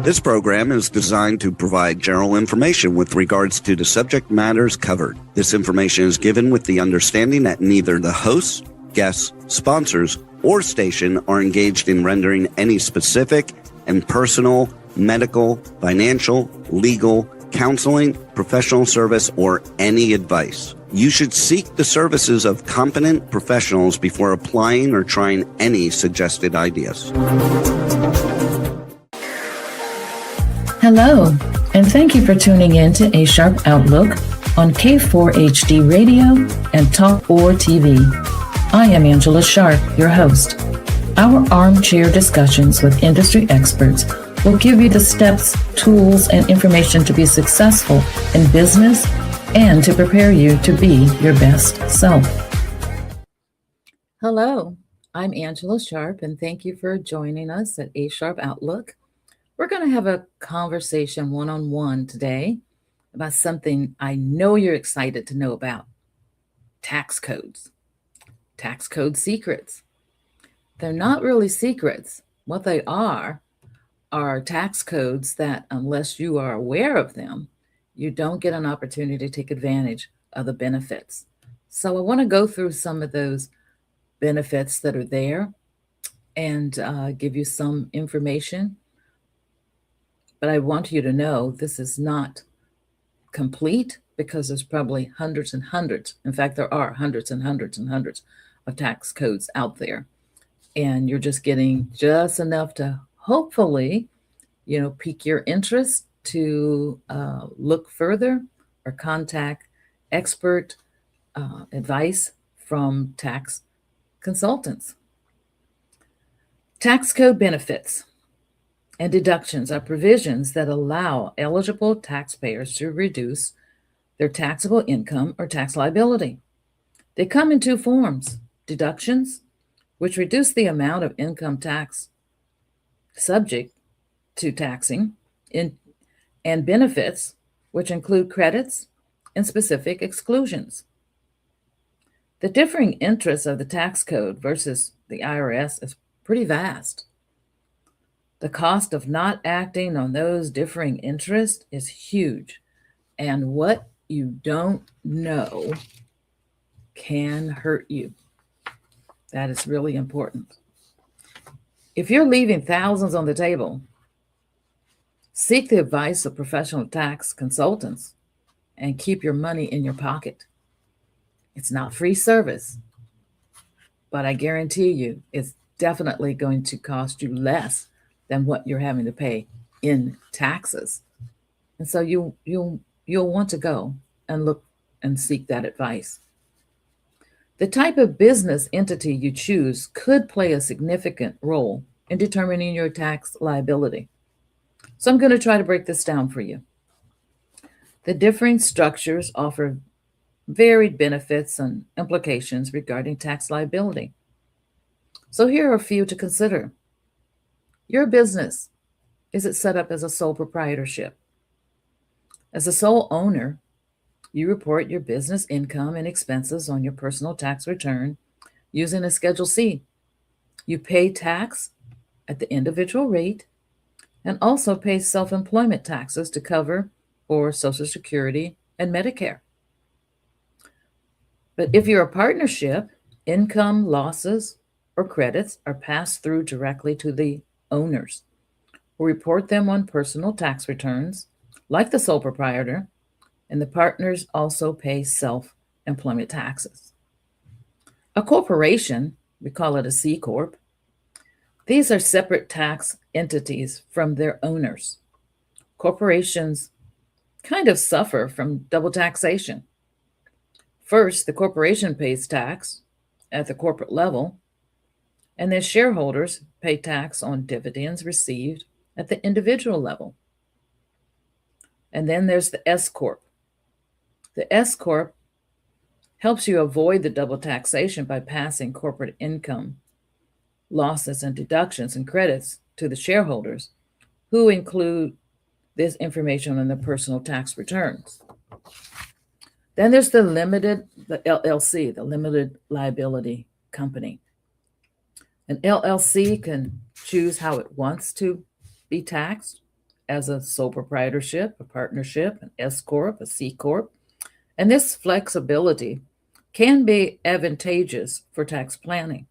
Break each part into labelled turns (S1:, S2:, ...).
S1: This program is designed to provide general information with regards to the subject matters covered. This information is given with the understanding that neither the hosts, guests, sponsors, or station are engaged in rendering any specific and personal, medical, financial, legal, counseling, professional service, or any advice. You should seek the services of competent professionals before applying or trying any suggested ideas.
S2: Hello, and thank you for tuning in to A Sharp Outlook on K4HD Radio and Talk 4 TV. I am Angela Sharp, your host. Our armchair discussions with industry experts will give you the steps, tools, and information to be successful in business and to prepare you to be your best self. Hello, I'm Angela Sharp, and thank you for joining us at A Sharp Outlook. We're going to have a conversation one-on-one today about something I know you're excited to know about: tax codes, tax code secrets. They're not really secrets. What they are tax codes that, unless you are aware of them, you don't get an opportunity to take advantage of the benefits. So I want to go through some of those benefits that are there and give you some information. But I want you to know this is not complete, because there's probably hundreds and hundreds. In fact, there are hundreds and hundreds and hundreds of tax codes out there. And you're just getting just enough to hopefully, pique your interest to look further or contact expert advice from tax consultants. Tax code benefits and deductions are provisions that allow eligible taxpayers to reduce their taxable income or tax liability. They come in two forms: deductions, which reduce the amount of income tax subject to taxing, and benefits, which include credits and specific exclusions. The differing interests of the tax code versus the IRS is pretty vast. The cost of not acting on those differing interests is huge, and what you don't know can hurt you. That is really important. If you're leaving thousands on the table, seek the advice of professional tax consultants and keep your money in your pocket. It's not free service, but I guarantee you it's definitely going to cost you less than what you're having to pay in taxes. And so you'll want to go and look and seek that advice. The type of business entity you choose could play a significant role in determining your tax liability. So I'm going to try to break this down for you. The differing structures offer varied benefits and implications regarding tax liability. So here are a few to consider. Your business, is it set up as a sole proprietorship? As a sole owner, you report your business income and expenses on your personal tax return using a Schedule C. You pay tax at the individual rate and also pay self-employment taxes to cover for Social Security and Medicare. But if you're a partnership, income losses or credits are passed through directly to the owners, who report them on personal tax returns like the sole proprietor, and the partners also pay self-employment taxes. A corporation, we call it a C Corp. These are separate tax entities from their owners. Corporations kind of suffer from double taxation. First, the corporation pays tax at the corporate level, and their shareholders pay tax on dividends received at the individual level. And then there's the S Corp. The S Corp helps you avoid the double taxation by passing corporate income, losses, and deductions and credits to the shareholders, who include this information on their personal tax returns. Then there's the LLC, the limited liability company. An LLC can choose how it wants to be taxed as a sole proprietorship, a partnership, an S Corp, a C Corp. And this flexibility can be advantageous for tax planning.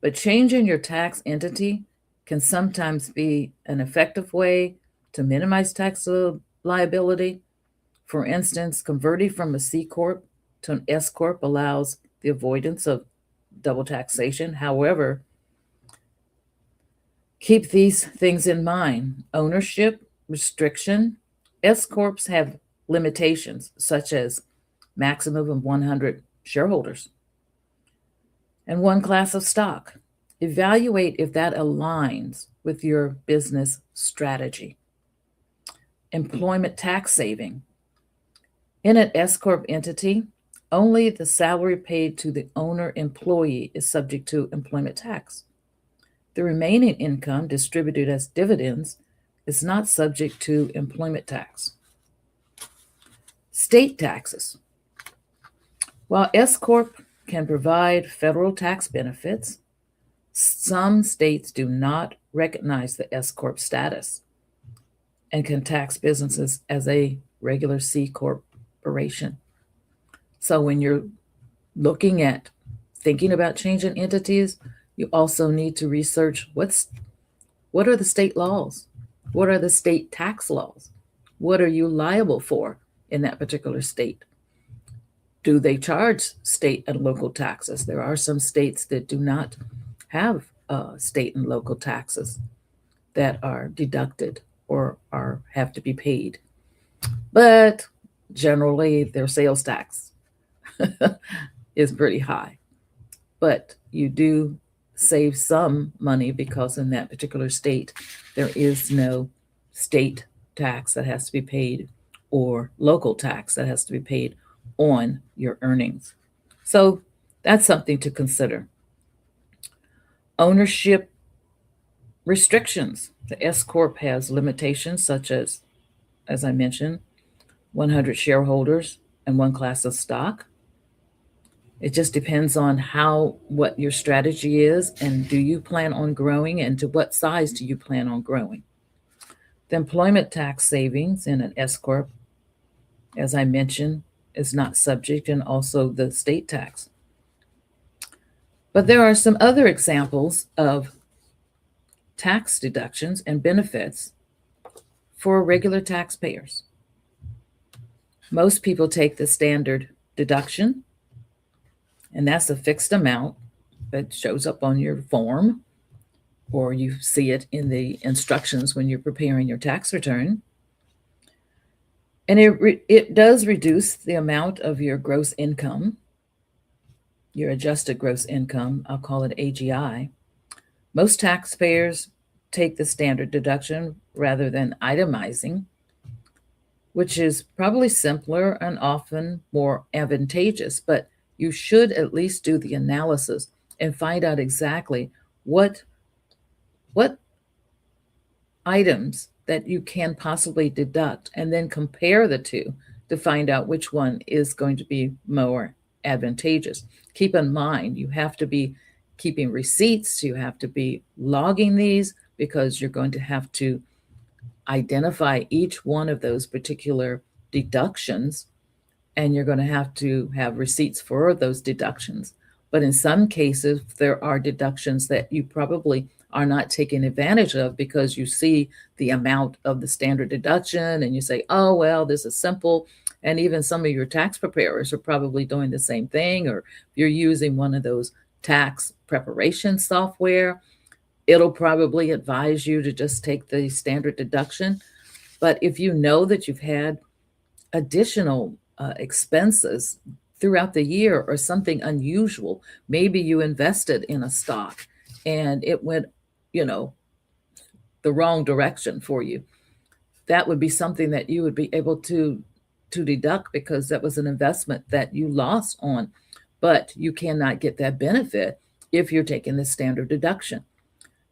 S2: But changing your tax entity can sometimes be an effective way to minimize tax liability. For instance, converting from a C Corp to an S Corp allows the avoidance of double taxation. However, keep these things in mind. Ownership restriction. S Corps have limitations, such as maximum of 100 shareholders and one class of stock. Evaluate if that aligns with your business strategy. Employment tax saving. In an S Corp entity, only the salary paid to the owner employee is subject to employment tax. The remaining income distributed as dividends is not subject to employment tax. State taxes. While S Corp can provide federal tax benefits, some states do not recognize the S Corp status and can tax businesses as a regular C corporation. So when you're looking at thinking about changing entities, you also need to research what are the state laws? What are the state tax laws? What are you liable for in that particular state? Do they charge state and local taxes? There are some states that do not have state and local taxes that are deducted or have to be paid. But generally, their sales tax is pretty high. But you do save some money because in that particular state, there is no state tax that has to be paid or local tax that has to be paid on your earnings. So that's something to consider. Ownership restrictions. The S Corp has limitations such as I mentioned, 100 shareholders and one class of stock. It just depends on what your strategy is and do you plan on growing and to what size do you plan on growing. The employment tax savings in an S Corp, as I mentioned, is not subject and also the state tax. But there are some other examples of tax deductions and benefits for regular taxpayers. Most people take the standard deduction, and that's a fixed amount that shows up on your form, or you see it in the instructions when you're preparing your tax return. And it does reduce the amount of your gross income, your adjusted gross income. I'll call it AGI. Most taxpayers take the standard deduction rather than itemizing, which is probably simpler and often more advantageous, but you should at least do the analysis and find out exactly what items that you can possibly deduct and then compare the two to find out which one is going to be more advantageous. Keep in mind, you have to be keeping receipts, you have to be logging these because you're going to have to identify each one of those particular deductions and you're going to have receipts for those deductions. But in some cases, there are deductions that you probably are not taking advantage of because you see the amount of the standard deduction and you say, oh, well, this is simple. And even some of your tax preparers are probably doing the same thing. Or if you're using one of those tax preparation software, it'll probably advise you to just take the standard deduction. But if you know that you've had additional expenses throughout the year or something unusual, maybe you invested in a stock and it went, the wrong direction for you, that would be something that you would be able to deduct because that was an investment that you lost on, but you cannot get that benefit if you're taking the standard deduction.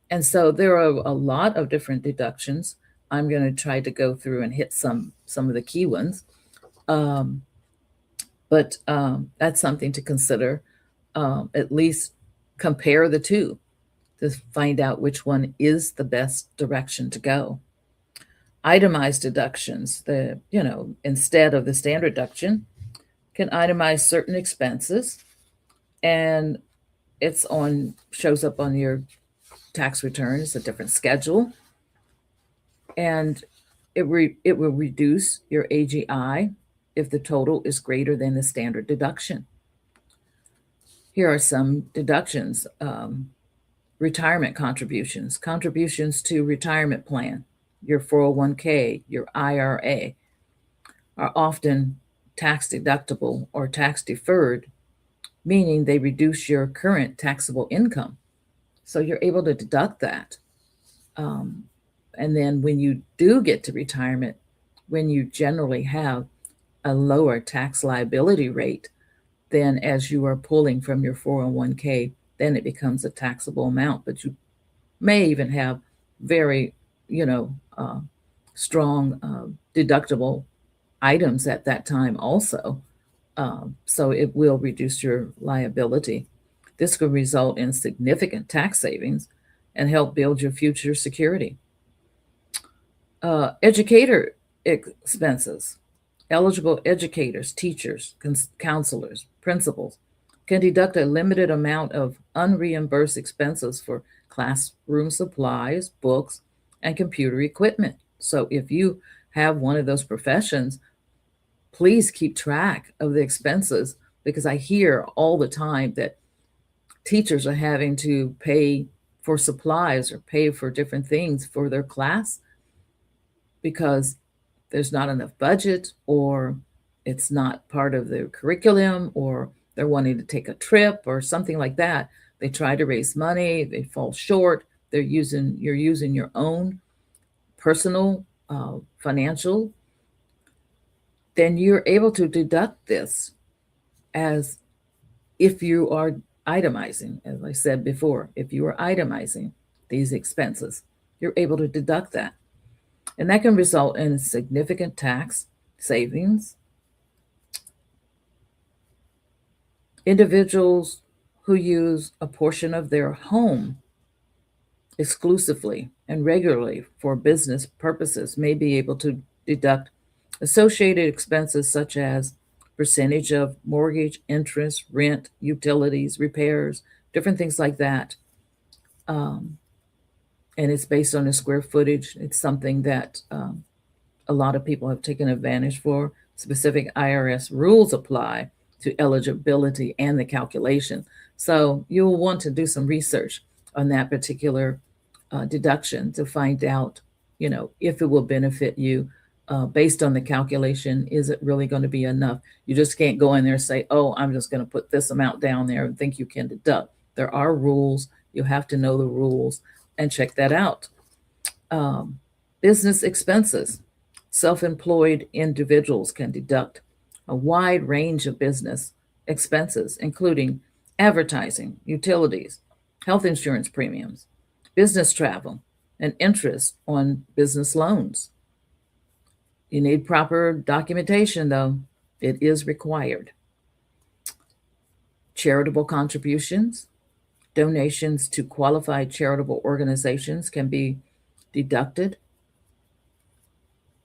S2: And so there are a lot of different deductions. I'm going to try to go through and hit some of the key ones. But that's something to consider. At least compare the two to find out which one is the best direction to go. Itemized deductions, instead of the standard deduction, can itemize certain expenses, and shows up on your tax return. It's a different schedule, and it will reduce your AGI if the total is greater than the standard deduction. Here are some deductions. Retirement contributions, contributions to retirement plan, your 401k, your IRA, are often tax deductible or tax deferred, meaning they reduce your current taxable income. So you're able to deduct that. And then when you do get to retirement, when you generally have a lower tax liability rate than as you are pulling from your 401k, then it becomes a taxable amount. But you may even have very, strong deductible items at that time also. So it will reduce your liability. This could result in significant tax savings and help build your future security. Educator expenses. Eligible educators, teachers, counselors, principals can deduct a limited amount of unreimbursed expenses for classroom supplies, books, and computer equipment. So if you have one of those professions, please keep track of the expenses, because I hear all the time that teachers are having to pay for supplies or pay for different things for their class because there's not enough budget, or it's not part of their curriculum, or they're wanting to take a trip or something like that. They try to raise money, they fall short. You're using your own personal financial. Then you're able to deduct this as if you are itemizing. As I said before, if you are itemizing these expenses, you're able to deduct that. And that can result in significant tax savings. Individuals who use a portion of their home exclusively and regularly for business purposes may be able to deduct associated expenses such as percentage of mortgage, interest, rent, utilities, repairs, different things like that. And it's based on the square footage. It's something that a lot of people have taken advantage for. Specific IRS rules apply to eligibility and the calculation. So you'll want to do some research on that particular deduction to find out, if it will benefit you based on the calculation. Is it really going to be enough? You just can't go in there and say, oh, I'm just going to put this amount down there and think you can deduct. There are rules. You have to know the rules and check that out. Business expenses. Self-employed individuals can deduct a wide range of business expenses, including advertising, utilities, health insurance premiums, business travel, and interest on business loans. You need proper documentation, though. It is required. Charitable contributions. Donations to qualified charitable organizations can be deducted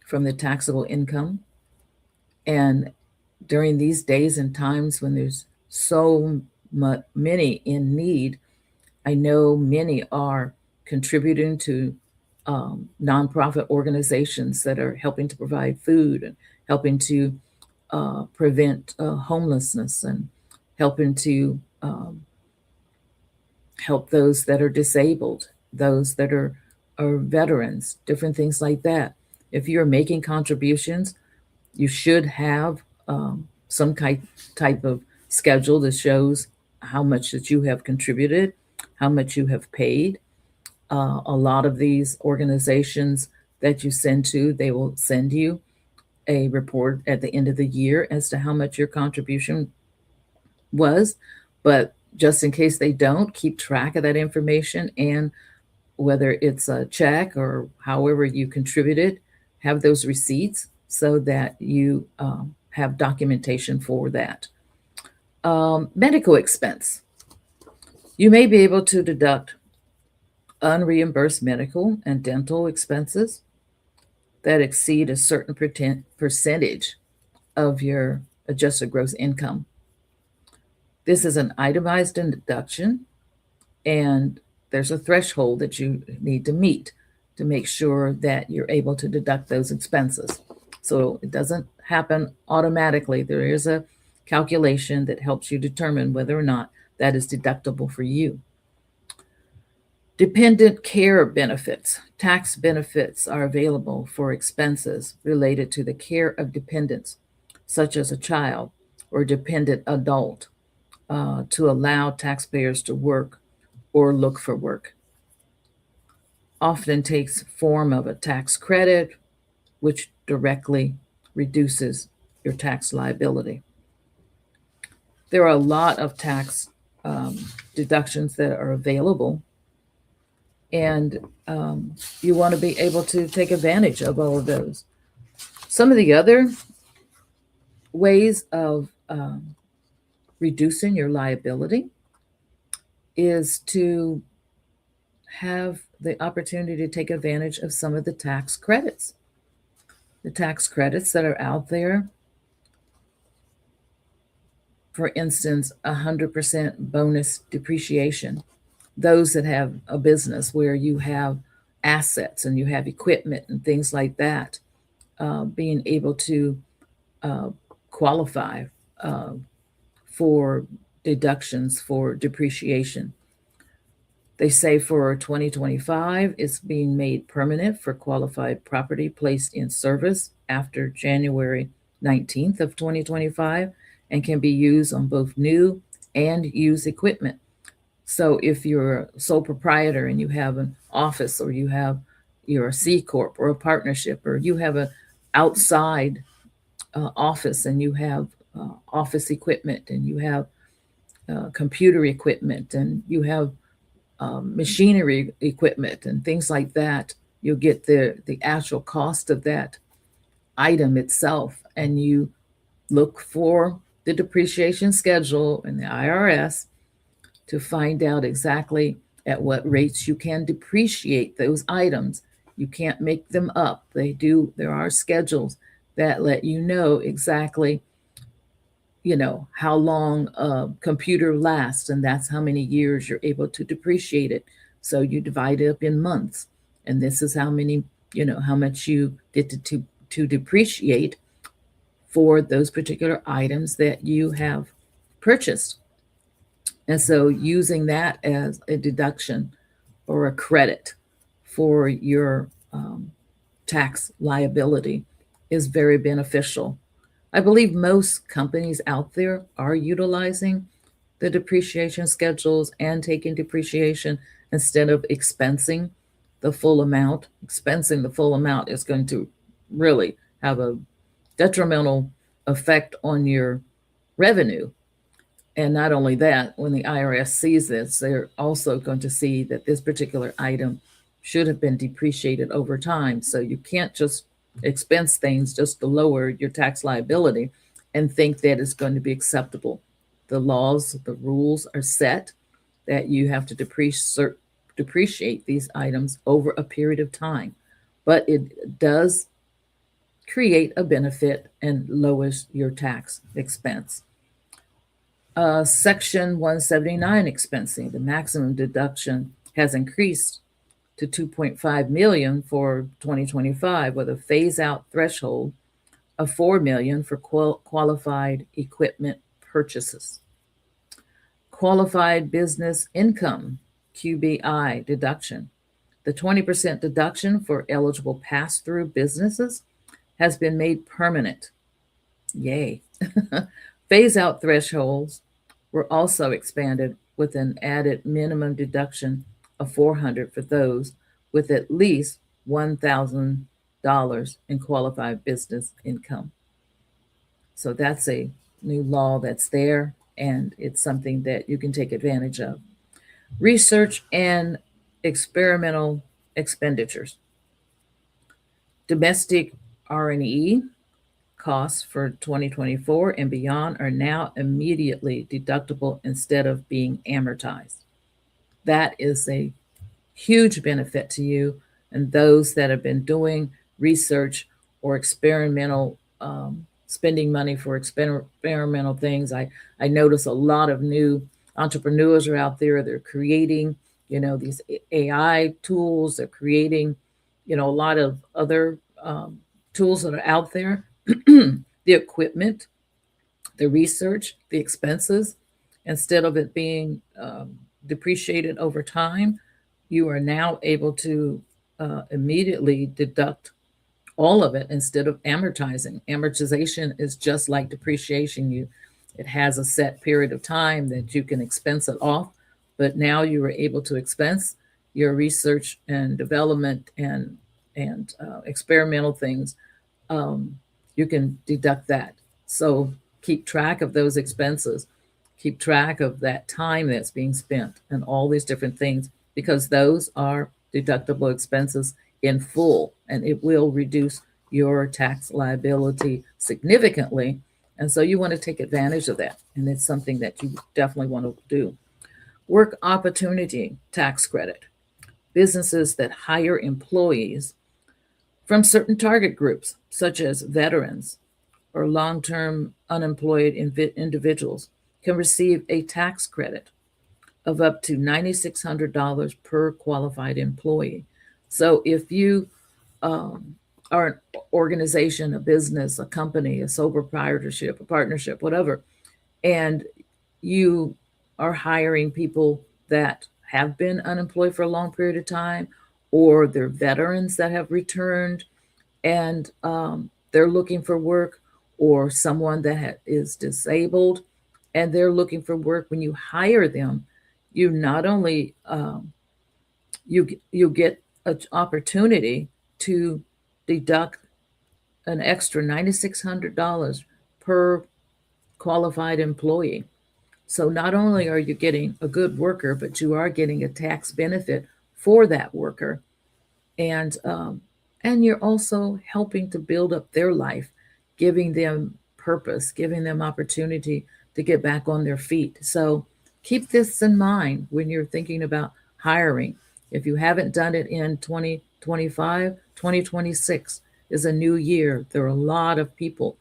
S2: from the taxable income. And during these days and times when there's so many in need, I know many are contributing to nonprofit organizations that are helping to provide food and helping to prevent homelessness, and helping to help those that are disabled, those that are veterans, different things like that. If you're making contributions, you should have some type of schedule that shows how much that you have contributed, how much you have paid. A lot of these organizations that you send to, they will send you a report at the end of the year as to how much your contribution was. But just in case they don't, keep track of that information, and whether it's a check or however you contributed, have those receipts so that you have documentation for that. Medical expense. You may be able to deduct unreimbursed medical and dental expenses. that exceed a certain percentage of your adjusted gross income. This is an itemized deduction, and there's a threshold that you need to meet to make sure that you're able to deduct those expenses. So it doesn't happen automatically. There is a calculation that helps you determine whether or not that is deductible for you. Dependent care benefits. Tax benefits are available for expenses related to the care of dependents, such as a child or dependent adult, to allow taxpayers to work or look for work. Often takes form of a tax credit, which directly reduces your tax liability. There are a lot of tax deductions that are available, and you want to be able to take advantage of all of those. Some of the other ways of reducing your liability is to have the opportunity to take advantage of some of the tax credits. The tax credits that are out there, for instance, 100% bonus depreciation. Those that have a business where you have assets and you have equipment and things like that, being able to qualify for deductions for depreciation. They say for 2025, it's being made permanent for qualified property placed in service after January 19th of 2025 and can be used on both new and used equipment. So if you're a sole proprietor and you have an office, or you're a C Corp or a partnership, or you have an outside office and you have office equipment, and you have computer equipment, and you have machinery equipment and things like that, you'll get the actual cost of that item itself, and you look for the depreciation schedule in the IRS to find out exactly at what rates you can depreciate those items. You can't make them up. There are schedules that let you know exactly how long a computer lasts, and that's how many years you're able to depreciate it. So you divide it up in months, and this is how many, how much you get to depreciate for those particular items that you have purchased. And so using that as a deduction or a credit for your tax liability is very beneficial. I believe most companies out there are utilizing the depreciation schedules and taking depreciation instead of expensing the full amount. Expensing the full amount is going to really have a detrimental effect on your revenue. And not only that, when the IRS sees this, they're also going to see that this particular item should have been depreciated over time. So you can't just expense things just to lower your tax liability and think that it's going to be acceptable. The laws, the rules are set that you have to depreciate these items over a period of time. But it does create a benefit and lowers your tax expense. Section 179 expensing, the maximum deduction has increased to 2.5 million for 2025 with a phase-out threshold of 4 million for qualified equipment purchases. Qualified business income, QBI deduction. The 20% deduction for eligible pass-through businesses has been made permanent. Yay. Phase-out thresholds were also expanded with an added minimum deduction of $400 for those with at least $1,000 in qualified business income. So that's a new law that's there, and it's something that you can take advantage of. Research and experimental expenditures. Domestic R&E costs for 2024 and beyond are now immediately deductible instead of being amortized. That is a huge benefit to you and those that have been doing research or experimental spending money for experimental things. I notice a lot of new entrepreneurs are out there. They're creating, these AI tools. They're creating, a lot of other tools that are out there. The equipment, the research, the expenses, instead of it being depreciated over time, you are now able to immediately deduct all of it instead of amortizing. Amortization is just like depreciation. It has a set period of time that you can expense it off, but now you are able to expense your research and development and experimental things. Um, you can deduct that. So keep track of those expenses. Keep track of that time that's being spent and all these different things, because those are deductible expenses in full, and it will reduce your tax liability significantly. And so you want to take advantage of that. And it's something that you definitely want to do. Work opportunity tax credit. Businesses that hire employees from certain target groups, such as veterans or long term unemployed individuals, can receive a tax credit of up to $9,600 per qualified employee. So if you are an organization, a business, a company, a sole proprietorship, a partnership, whatever, and you are hiring people that have been unemployed for a long period of time, or they're veterans that have returned and they're looking for work, or someone that is disabled and they're looking for work, when you hire them, you not only you get an opportunity to deduct an extra $9,600 per qualified employee. So not only are you getting a good worker, but you are getting a tax benefit for that worker, and you're also helping to build up their life, giving them purpose, giving them opportunity to get back on their feet. So keep this in mind when you're thinking about hiring. If you haven't done it in 2025, 2026 is a new year. There are a lot of people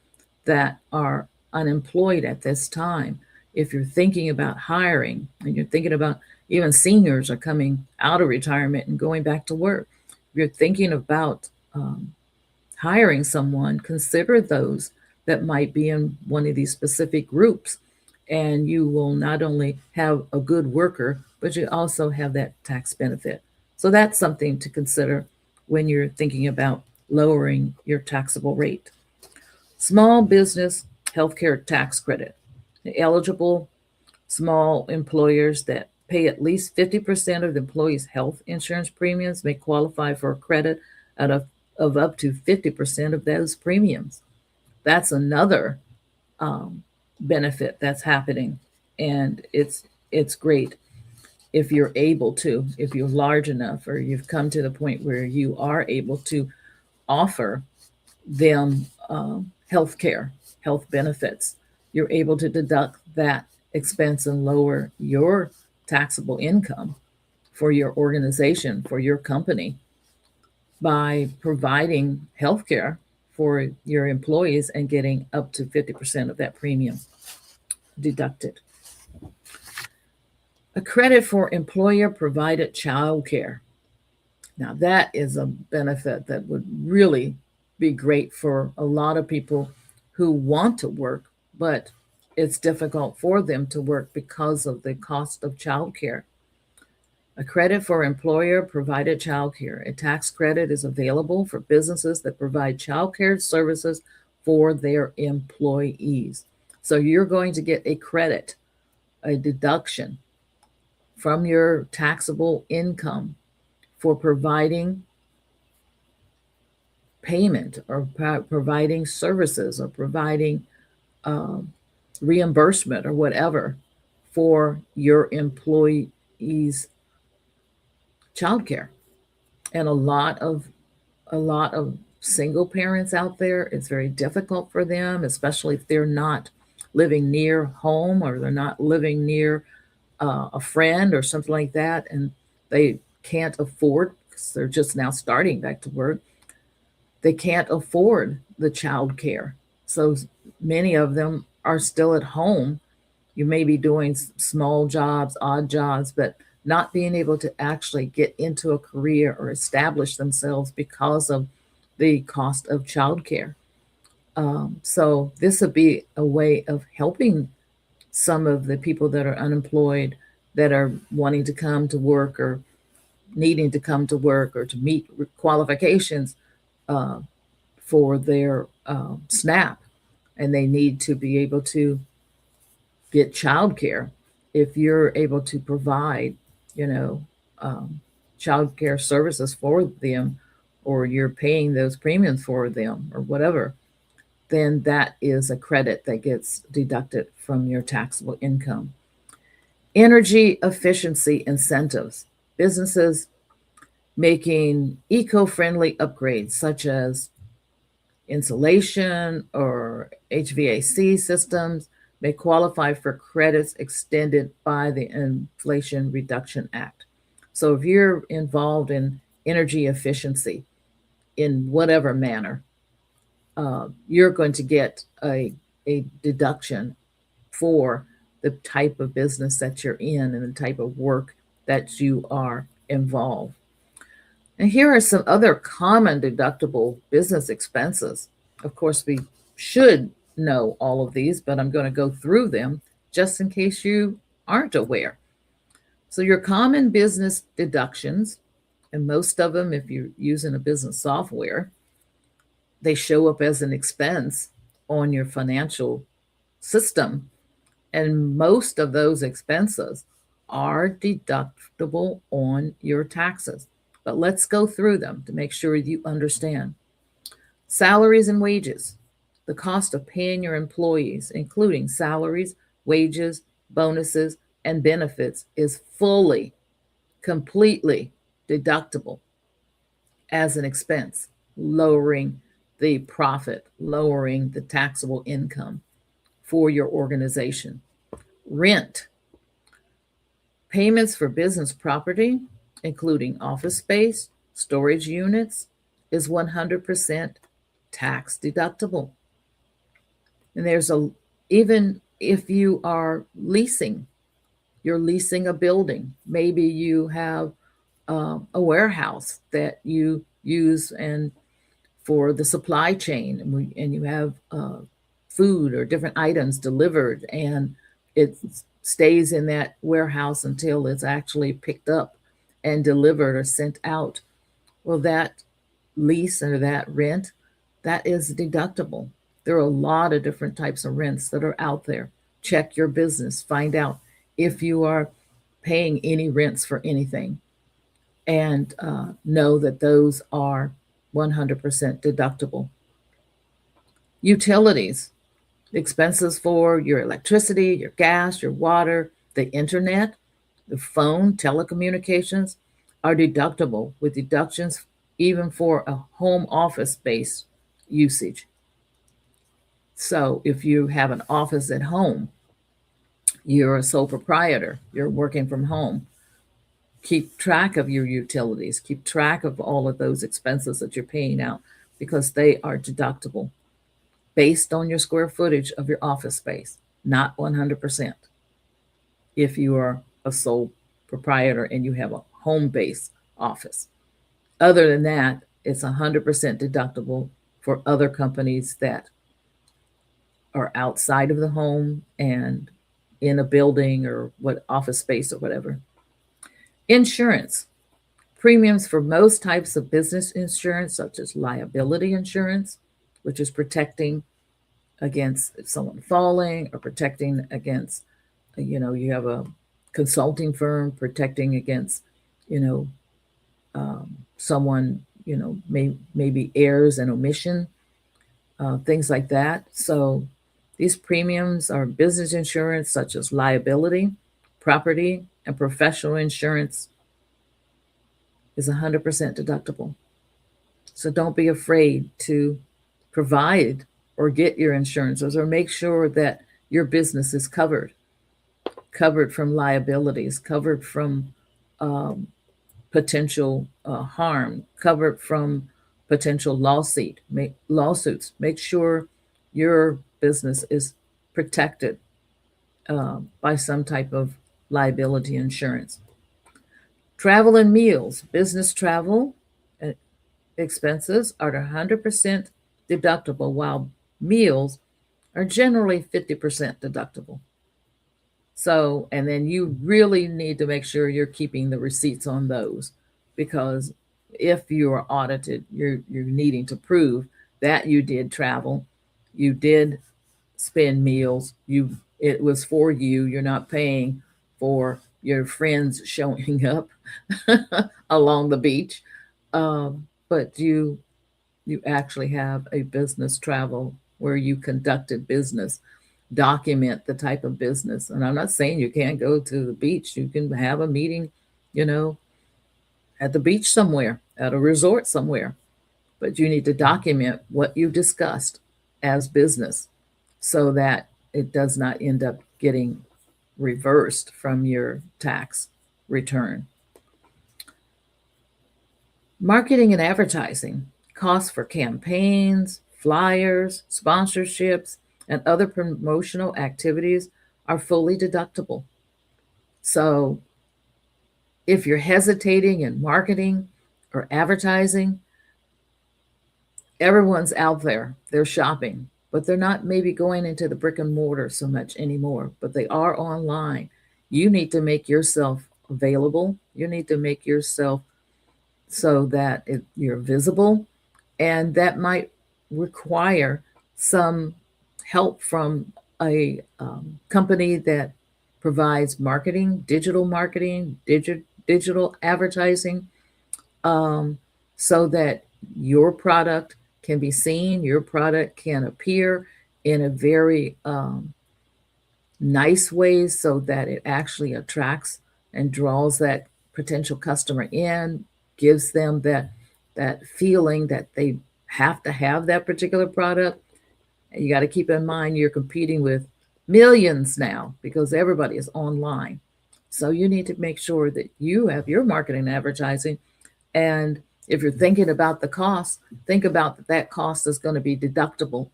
S2: that are unemployed at this time. If you're thinking about hiring and you're thinking about, even seniors are coming out of retirement and going back to work. If you're thinking about hiring someone, consider those that might be in one of these specific groups. And you will not only have a good worker, but you also have that tax benefit. So that's something to consider when you're thinking about lowering your taxable rate. Small business healthcare tax credit. The eligible small employers that pay at least 50% of the employees' health insurance premiums may qualify for a credit of up to 50% of those premiums. That's another benefit that's happening, and it's great if you're able to, if you're large enough, or you've come to the point where you are able to offer them health care, health benefits. You're able to deduct that expense and lower your taxable income for your organization, for your company, by providing health care for your employees and getting up to 50% of that premium deducted. A credit for employer provided child care. Now, that is a benefit that would really be great for a lot of people who want to work, but it's difficult for them to work because of the cost of childcare. A credit for employer provided childcare. A tax credit is available for businesses that provide childcare services for their employees. So you're going to get a credit, a deduction from your taxable income for providing payment, or providing services, or providing reimbursement or whatever for your employees' childcare. And a lot of single parents out there, it's very difficult for them, especially if they're not living near home, or they're not living near a friend or something like that, and they can't afford, because they're just now starting back to work, They can't afford the child care. So many of them are still at home. You may be doing small jobs, odd jobs, but not being able to actually get into a career or establish themselves because of the cost of childcare. So this would be a way of helping some of the people that are unemployed, that are wanting to come to work or needing to come to work or to meet qualifications uh, for their SNAP, and they need to be able to get childcare. If you're able to provide, you know, um, childcare services for them, or you're paying those premiums for them, or whatever, then that is a credit that gets deducted from your taxable income. Energy efficiency incentives. Businesses making eco friendly upgrades such as insulation or HVAC systems may qualify for credits extended by the Inflation Reduction Act. So if you're involved in energy efficiency in whatever manner, you're going to get a deduction for the type of business that you're in and the type of work that you are involved. And here are some other common deductible business expenses. Of course, we should know all of these, but I'm going to go through them just in case you aren't aware. So, your common business deductions, and most of them, if you're using a business software, they show up as an expense on your financial system. And most of those expenses are deductible on your taxes. But let's go through them to make sure you understand. Salaries and wages. The cost of paying your employees, including salaries, wages, bonuses, and benefits, is fully, completely deductible as an expense, lowering the profit, lowering the taxable income for your organization. Rent. Payments for business property, including office space, storage units, is 100% tax deductible. And even if you are leasing, you're leasing a building. Maybe you have a warehouse that you use and for the supply chain, and you have food or different items delivered, and it stays in that warehouse until it's actually picked up and delivered or sent out. Well, that lease or that rent, that is deductible. There are a lot of different types of rents that are out there. Check your business, find out if you are paying any rents for anything, and know that those are 100% deductible. Utilities, expenses for your electricity, your gas, your water, the internet, the phone, telecommunications are deductible, with deductions even for a home office space usage. So if you have an office at home, you're a sole proprietor, you're working from home, keep track of your utilities, keep track of all of those expenses that you're paying out, because they are deductible based on your square footage of your office space, not 100% if you are a sole proprietor and you have a home based office. Other than that, it's 100% deductible for other companies that are outside of the home and in a building or what office space or whatever. Insurance. Premiums for most types of business insurance, such as liability insurance, which is protecting against someone falling, or protecting against, you have a consulting firm protecting against, you know, someone, maybe errors and omission, things like that. So these premiums are business insurance, such as liability, property, and professional insurance is 100% deductible. So don't be afraid to provide or get your insurances, or make sure that your business is covered from liabilities, covered from potential harm, covered from potential lawsuits. Make sure your business is protected by some type of liability insurance. Travel and meals. Business travel uh, expenses are 100% deductible, while meals are generally 50% deductible. So, and then you really need to make sure you're keeping the receipts on those, because if you are audited, you're needing to prove that you did travel, you did spend meals, it was for you. You're not paying for your friends showing up along the beach, but you actually have a business travel where you conducted business. Document the type of business. And I'm not saying you can't go to the beach. You can have a meeting, you know, at the beach somewhere, at a resort somewhere, but you need to document what you discussed as business so that it does not end up getting reversed from your tax return. Marketing and advertising. Costs for campaigns, flyers, sponsorships, and other promotional activities are fully deductible. So if you're hesitating in marketing or advertising, everyone's out there, they're shopping, but they're not maybe going into the brick and mortar so much anymore, but they are online. You need to make yourself available. You need to make yourself so that you're visible, and that might require some help from a company that provides marketing, digital advertising, so that your product can be seen, your product can appear in a very nice way so that it actually attracts and draws that potential customer in, gives them that feeling that they have to have that particular product. And you got to keep in mind you're competing with millions now because everybody is online. So you need to make sure that you have your marketing and advertising. And if you're thinking about the cost, think about that cost is going to be deductible.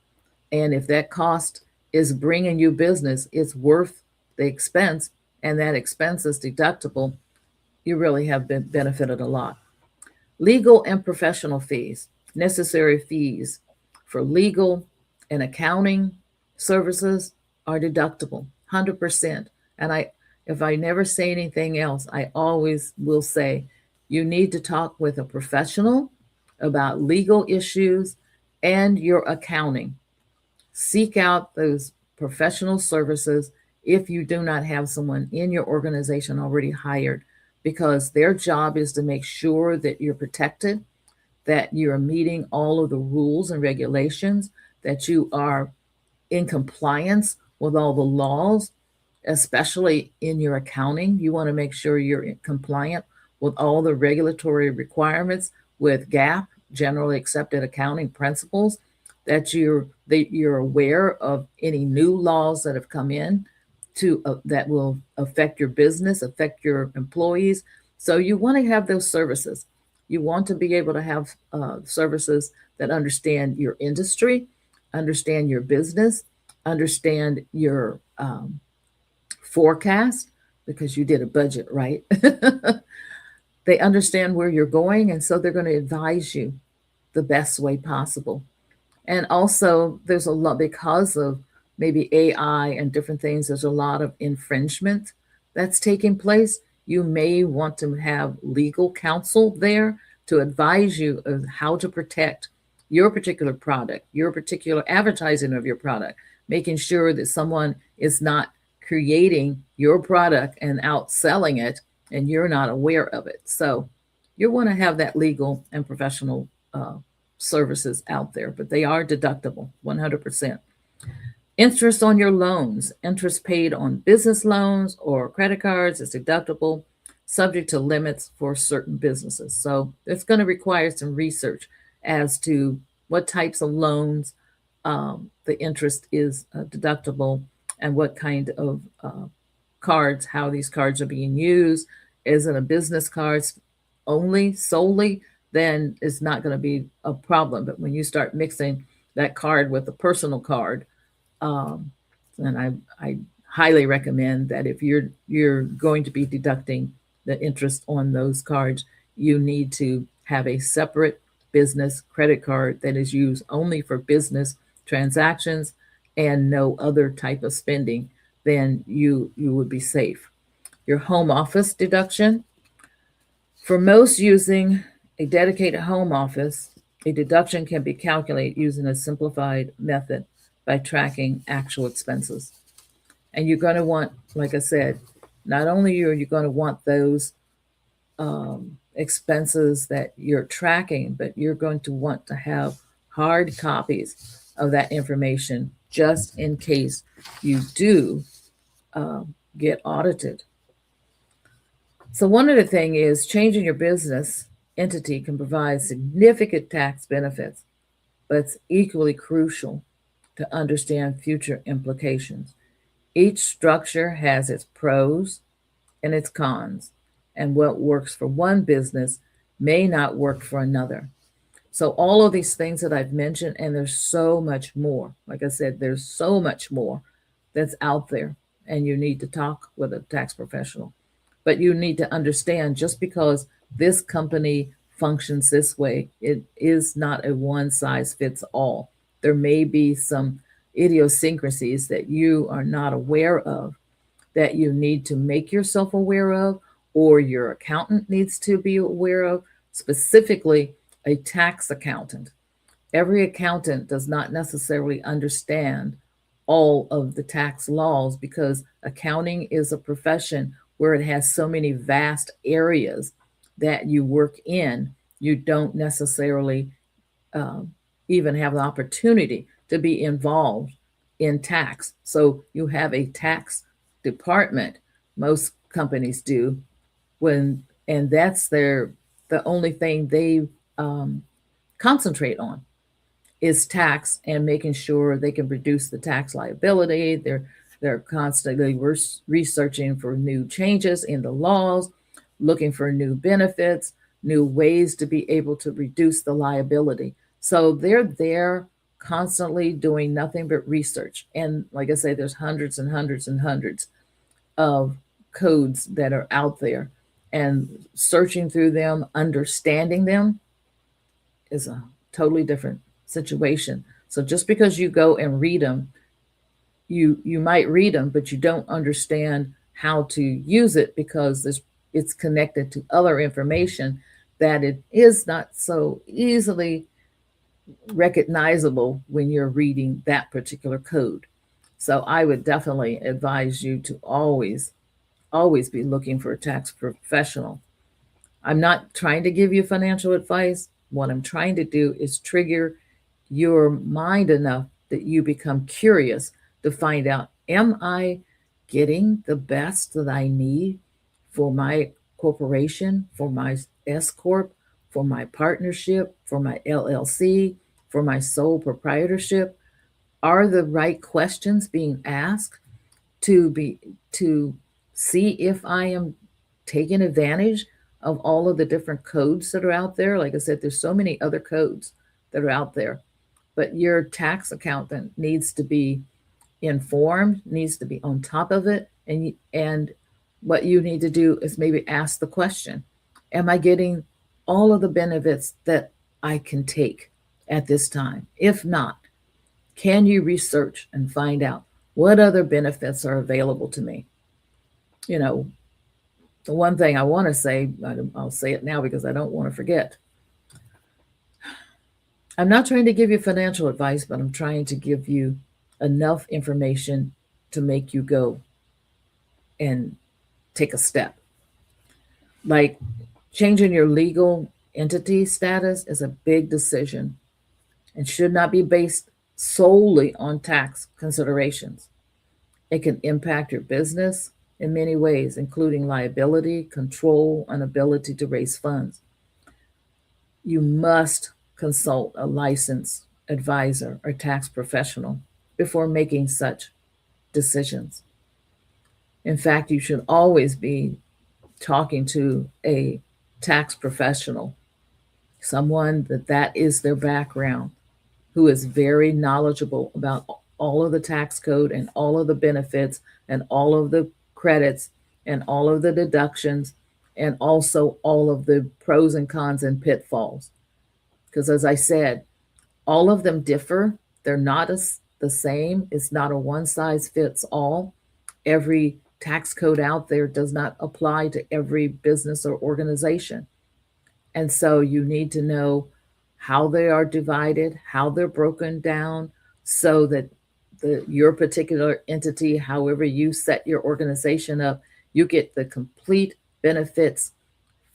S2: And if that cost is bringing you business, it's worth the expense, and that expense is deductible, you really have been benefited a lot. Legal and professional fees. Necessary fees for legal and accounting services are deductible 100%. And if I never say anything else, I always will say you need to talk with a professional about legal issues and your accounting. Seek out those professional services if you do not have someone in your organization already hired, because their job is to make sure that you're protected, that you're meeting all of the rules and regulations, that you are in compliance with all the laws, especially in your accounting. You want to make sure you're compliant with all the regulatory requirements with GAAP, generally accepted accounting principles, that you're aware of any new laws that have come in to that will affect your business, affect your employees. So you want to have those services. You want to be able to have services that understand your industry, understand your business, understand your forecast, because you did a budget, right? They understand where you're going, and so they're going to advise you the best way possible. And also, there's a lot, because of maybe AI and different things, there's a lot of infringement that's taking place. You may want to have legal counsel there to advise you of how to protect your particular product, your particular advertising of your product, making sure that someone is not creating your product and outselling it and you're not aware of it. So you want to have that legal and professional services out there, but they are deductible 100%. Interest on your loans, interest paid on business loans or credit cards is deductible, subject to limits for certain businesses. So it's going to require some research as to what types of loans the interest is deductible, and what kind of cards, how these cards are being used. Is it a business cards only, solely? then it's not going to be a problem. But when you start mixing that card with a personal card, um, then I highly recommend that if you're going to be deducting the interest on those cards, you need to have a separate business credit card that is used only for business transactions and no other type of spending. Then you would be safe. Your home office deduction, for most using a dedicated home office, a deduction can be calculated using a simplified method by tracking actual expenses. And you're going to want, like I said, not only are you going to want those expenses that you're tracking, but you're going to want to have hard copies of that information just in case you do get audited. So one of the thing is changing your business entity can provide significant tax benefits, but it's equally crucial to understand future implications. Each structure has its pros and its cons, and what works for one business may not work for another. So all of these things that I've mentioned, and there's so much more. Like I said, there's so much more that's out there, and you need to talk with a tax professional. But you need to understand just because this company functions this way, it is not a one size fits all. There may be some idiosyncrasies that you are not aware of that you need to make yourself aware of, or your accountant needs to be aware of, specifically a tax accountant. Every accountant does not necessarily understand all of the tax laws because accounting is a profession where it has so many vast areas that you work in. You don't necessarily um, even have the opportunity to be involved in tax. So you have a tax department. Most companies do when, and that's the only thing they um, concentrate on is tax and making sure they can reduce the tax liability. They're constantly researching for new changes in the laws, looking for new benefits, new ways to be able to reduce the liability. So they're there constantly doing nothing but research. And like I say, there's hundreds and hundreds and hundreds of codes that are out there. And searching through them, understanding them is a totally different situation. So just because you go and read them, you might read them, but you don't understand how to use it because it's connected to other information that it is not so easily recognizable when you're reading that particular code. So I would definitely advise you to always be looking for a tax professional. I'm not trying to give you financial advice. What I'm trying to do is trigger your mind enough that you become curious to find out, am I getting the best that I need for my corporation, for my S Corp, for my partnership, for my LLC, for my sole proprietorship? Are the right questions being asked to see if I am taking advantage of all of the different codes that are out there? Like I said, there's so many other codes that are out there, but your tax accountant needs to be informed, needs to be on top of it, and what you need to do is maybe ask the question, am I getting all of the benefits that I can take at this time? If not, can you research and find out what other benefits are available to me? You know, the one thing I want to say, I'll say it now because I don't want to forget. I'm not trying to give you financial advice, but I'm trying to give you enough information to make you go and take a step. Like changing your legal entity status is a big decision and should not be based solely on tax considerations. It can impact your business in many ways, including liability, control, and ability to raise funds. You must consult a licensed advisor or tax professional before making such decisions. In fact, you should always be talking to a tax professional someone that is their background, who is very knowledgeable about all of the tax code and all of the benefits and all of the credits and all of the deductions and also all of the pros and cons and pitfalls. Because as I said, all of them differ. They're not the same. It's not a one size fits all. Every tax code out there does not apply to every business or organization. And so you need to know how they are divided, how they're broken down, so that your particular entity, however you set your organization up, you get the complete benefits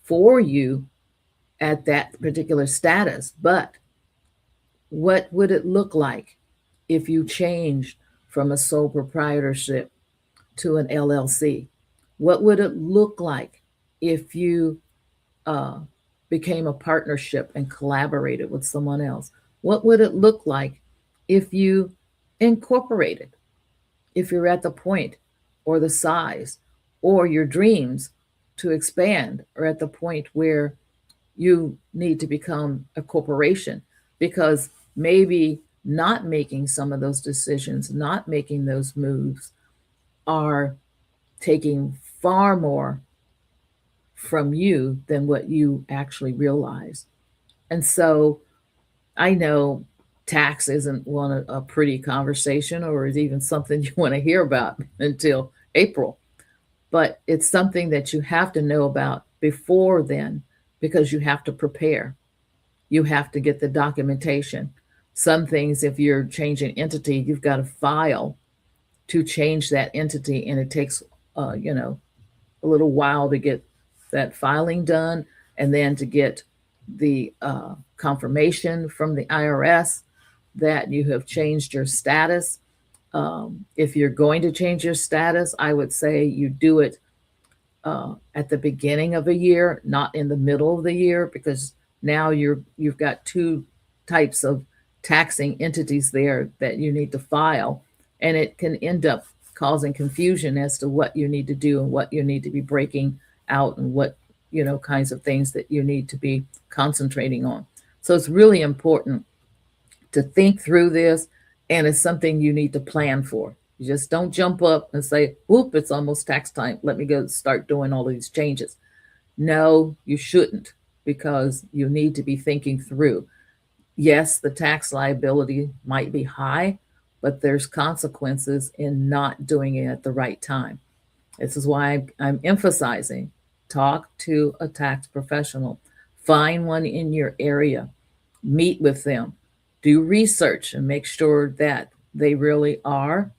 S2: for you at that particular status. But what would it look like if you changed from a sole proprietorship to an LLC? What would it look like if you uh, became a partnership and collaborated with someone else? What would it look like if you incorporated? If you're at the point or the size or your dreams to expand are at the point where you need to become a corporation, because maybe not making some of those decisions, not making those moves are taking far more from you than what you actually realize. And so I know tax isn't one a pretty conversation or is even something you want to hear about until April, but it's something that you have to know about before then, because you have to prepare. You have to get the documentation. Some things, if you're changing entity, you've got to file to change that entity, and it takes a little while to get that filing done, and then to get the confirmation from the IRS that you have changed your status. If you're going to change your status, I would say you do it at the beginning of a year, not in the middle of the year, because now you've got two types of taxing entities there that you need to file, and it can end up causing confusion as to what you need to do and what you need to be breaking out and what kinds of things that you need to be concentrating on. So it's really important to think through this, and it's something you need to plan for. You just don't jump up and say, whoop, it's almost tax time, let me go start doing all of these changes. No, you shouldn't, because you need to be thinking through. Yes, the tax liability might be high, but there's consequences in not doing it at the right time. This is why I'm emphasizing talk to a tax professional, find one in your area, meet with them, do research, and make sure that they really are,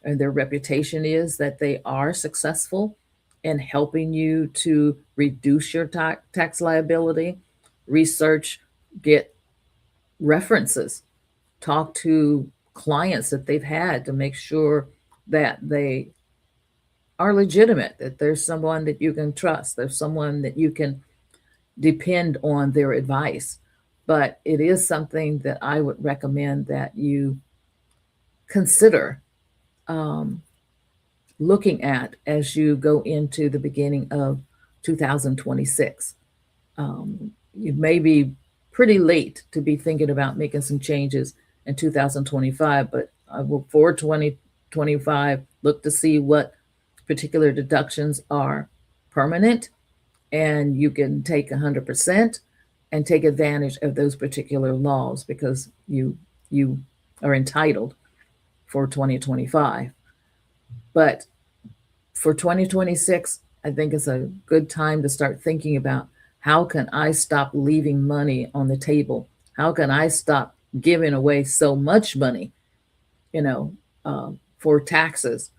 S2: and their reputation is that they are successful in helping you to reduce your tax liability. Research, get references, talk to clients that they've had to make sure that they are legitimate, that there's someone that you can trust, there's someone that you can depend on their advice. But it is something that I would recommend that you consider um, looking at as you go into the beginning of 2026. You may be pretty late to be thinking about making some changes in 2025, but I will for 2025 look to see what particular deductions are permanent and you can take 100% and take advantage of those particular laws, because you are entitled for 2025. But for 2026, I think it's a good time to start thinking about, how can I stop leaving money on the table? How can I stop giving away so much money, you know, for taxes?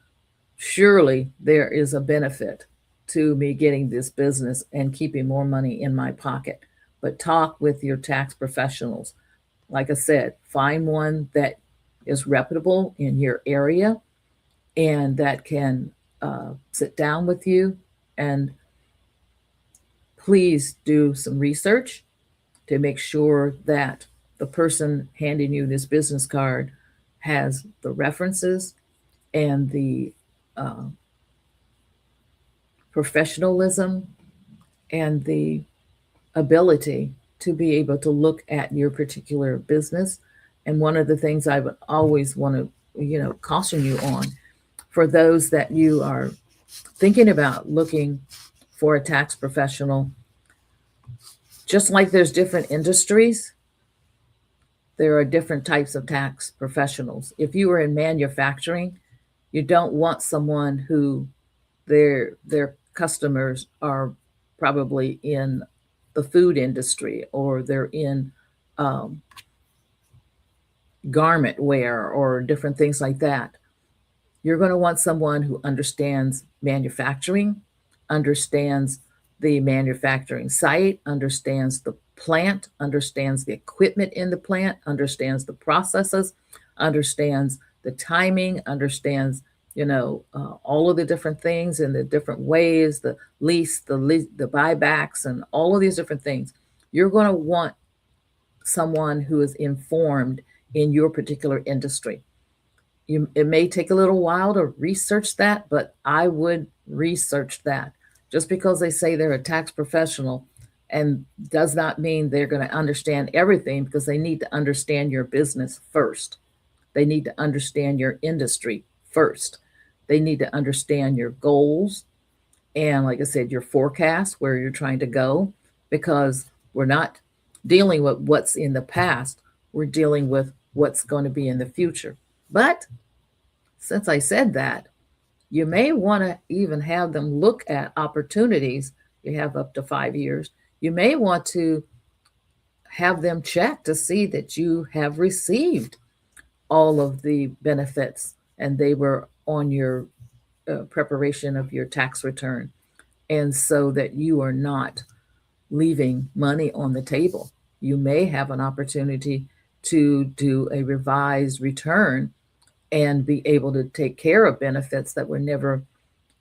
S2: Surely there is a benefit to me getting this business and keeping more money in my pocket. But talk with your tax professionals. Like I said, find one that is reputable in your area and that can sit down with you, and please do some research to make sure that the person handing you this business card has the references and the uh, professionalism and the ability to be able to look at your particular business. And one of the things I would always want to, caution you on, for those that you are thinking about looking for a tax professional, just like there's different industries, there are different types of tax professionals. If you are in manufacturing, you don't want someone who their customers are probably in the food industry, or they're in um, garment wear or different things like that. You're going to want someone who understands manufacturing, understands the manufacturing site, understands the plant, understands the equipment in the plant, understands the processes, understands the timing, understands, all of the different things and the different ways, the buybacks, and all of these different things. You're going to want someone who is informed in your particular industry. It may take a little while to research that, but I would research that. Just because they say they're a tax professional and does not mean they're going to understand everything, because they need to understand your business first. They need to understand your industry first. They need to understand your goals and, like I said, your forecast, where you're trying to go, because we're not dealing with what's in the past. We're dealing with what's going to be in the future. But since I said that, you may want to even have them look at opportunities. You have up to 5 years. You may want to have them check to see that you have received all of the benefits and they were on your preparation of your tax return. And so that you are not leaving money on the table. You may have an opportunity to do a revised return and be able to take care of benefits that were never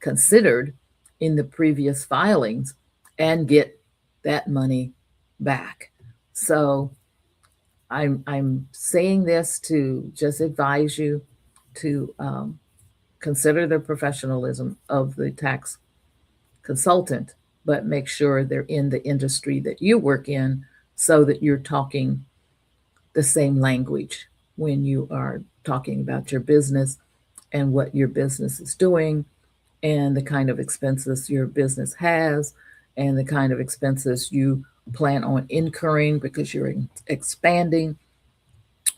S2: considered in the previous filings and get that money back. So I'm saying this to just advise you to consider the professionalism of the tax consultant, but make sure they're in the industry that you work in, so that you're talking the same language when you are talking about your business and what your business is doing, and the kind of expenses your business has, and the kind of expenses you plan on incurring because you're expanding,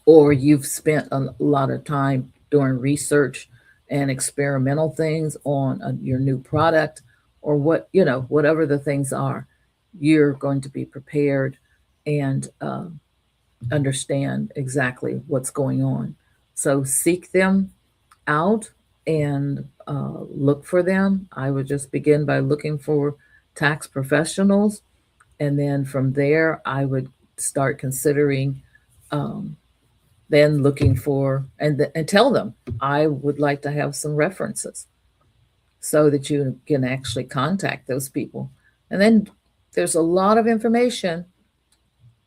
S2: or you've spent a lot of time doing research and experimental things on your new product, or whatever the things are. You're going to be prepared and understand exactly what's going on. So seek them out and look for them. I would just begin by looking for tax professionals. And then from there, I would start considering, um, then looking for, and tell them, I would like to have some references, so that you can actually contact those people. And then there's a lot of information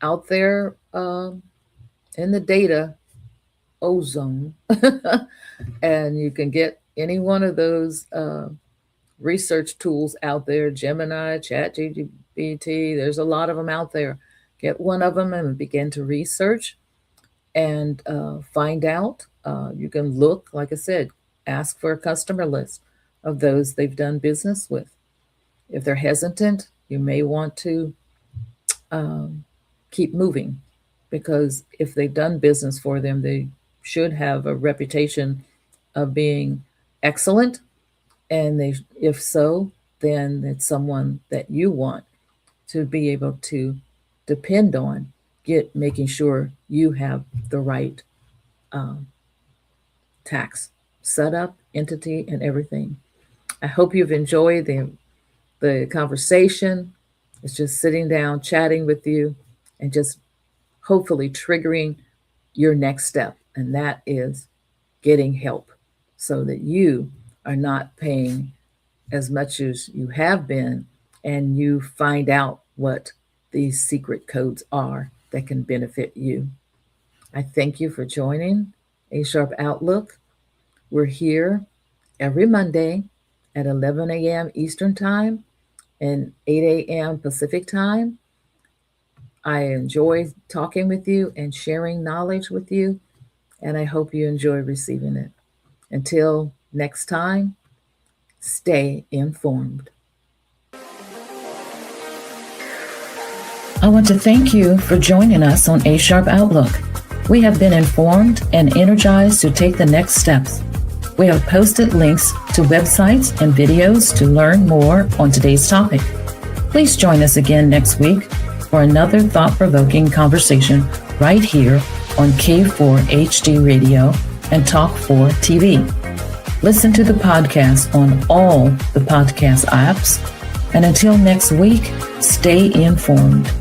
S2: out there in the data ozone. And you can get any one of those research tools out there, Gemini, ChatGPT. There's a lot of them out there. Get one of them and begin to research and find out. You can look, like I said, ask for a customer list of those they've done business with. If they're hesitant, you may want to keep moving, because if they've done business for them, they should have a reputation of being excellent. And if so, then it's someone that you want to be able to depend on, making sure you have the right um, tax setup, entity, and everything. I hope you've enjoyed the conversation. It's just sitting down, chatting with you, and just hopefully triggering your next step. And that is getting help, so that you are not paying as much as you have been, and you find out what these secret codes are that can benefit you. I thank you for joining A Sharp Outlook. We're here every Monday at 11 a.m. Eastern Time and 8 a.m. Pacific Time. I enjoy talking with you and sharing knowledge with you, and I hope you enjoy receiving it. Until next time, stay informed. I want to thank you for joining us on A Sharp Outlook. We have been informed and energized to take the next steps. We have posted links to websites and videos to learn more on today's topic. Please join us again next week for another thought-provoking conversation right here on K4 HD Radio and Talk 4 TV. Listen to the podcast on all the podcast apps. And until next week, stay informed.